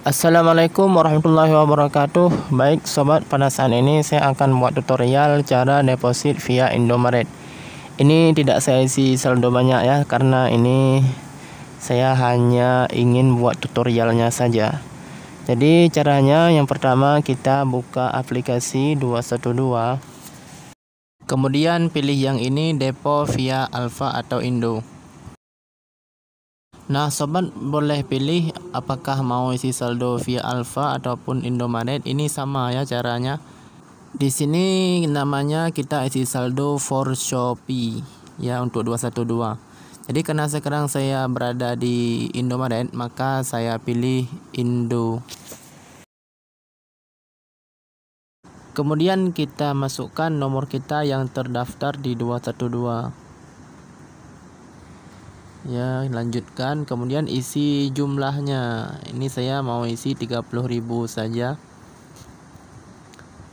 Assalamualaikum warahmatullahi wabarakatuh. Baik sobat, pada saat ini saya akan buat tutorial cara deposit via Indomaret. Ini tidak saya isi saldo banyak ya, karena ini saya hanya ingin buat tutorialnya saja. Jadi caranya yang pertama kita buka aplikasi 212. Kemudian pilih yang ini, depo via Alfa atau Indo. Nah sobat, boleh pilih apakah mau isi saldo via Alfa ataupun Indomaret. Ini sama ya caranya. Di sini namanya kita isi saldo for Shopee ya, untuk 212. Jadi karena sekarang saya berada di Indomaret, maka saya pilih Indo. Kemudian kita masukkan nomor kita yang terdaftar di 212. Ya, lanjutkan, kemudian isi jumlahnya. Ini saya mau isi 30.000 saja.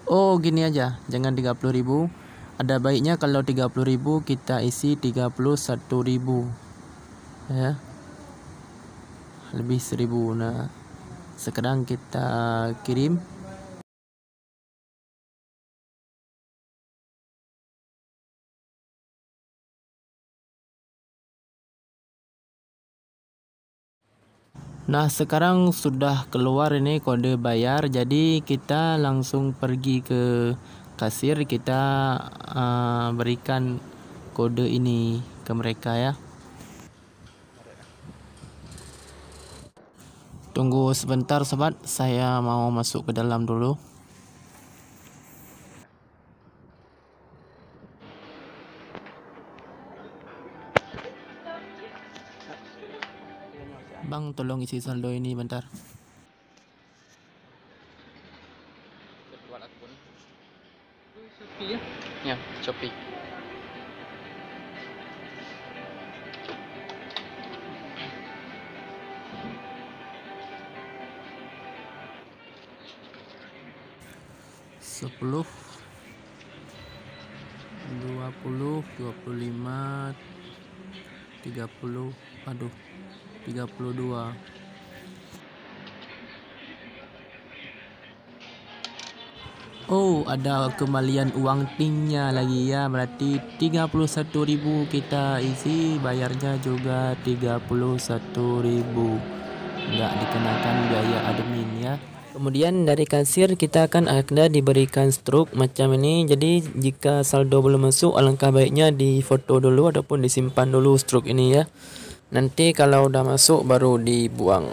Oh, gini aja, jangan 30.000. Ada baiknya kalau 30.000 kita isi 31.000. Ya. Lebih 1.000. Nah, sekarang kita kirim. Nah sekarang sudah keluar ini kode bayar, jadi kita langsung pergi ke kasir, kita berikan kode ini ke mereka ya. Tunggu sebentar sobat, saya mau masuk ke dalam dulu. Bang, tolong isi saldo ini bentar. Buat akun Shopee ya? Ya, Shopee. Sepuluh, 20, 25, 30, aduh, 32. Oh, ada kembalian uang tingnya lagi ya, berarti 31.000 kita isi, bayarnya juga 31.000. Nggak dikenakan biaya admin ya. Kemudian dari kasir kita akan ada diberikan struk macam ini. Jadi jika saldo belum masuk, alangkah baiknya difoto dulu ataupun disimpan dulu struk ini ya. Nanti kalau udah masuk baru dibuang.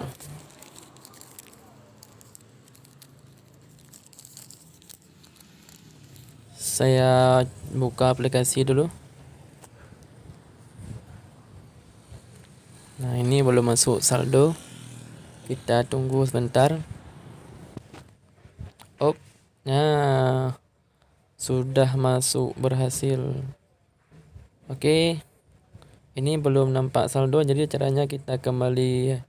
Saya buka aplikasi dulu. Nah ini belum masuk saldo. Kita tunggu sebentar. Oh, nah sudah masuk berhasil. Oke. Ini belum nampak saldo, jadi caranya kita kembali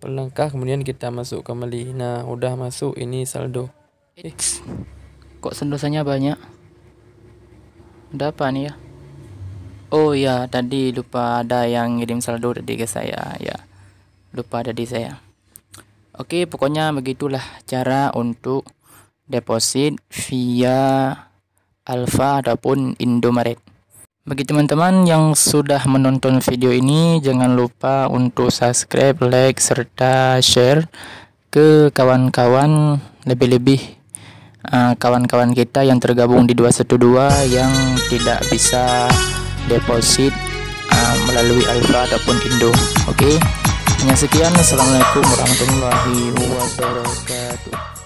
pelangkah, kemudian kita masuk kembali. Nah, udah masuk ini saldo. Kok sendosanya banyak? Udah apa nih ya? Oh ya, tadi lupa ada yang ngirim saldo tadi ke saya ya. Lupa ada di saya. Oke, pokoknya begitulah cara untuk deposit via Alfa ataupun Indomaret. Bagi teman-teman yang sudah menonton video ini, jangan lupa untuk subscribe, like, serta share ke kawan-kawan, lebih-lebih kawan-kawan kita yang tergabung di 212 yang tidak bisa deposit melalui Alfa ataupun Indo. Oke, hanya sekian. Assalamualaikum warahmatullahi wabarakatuh.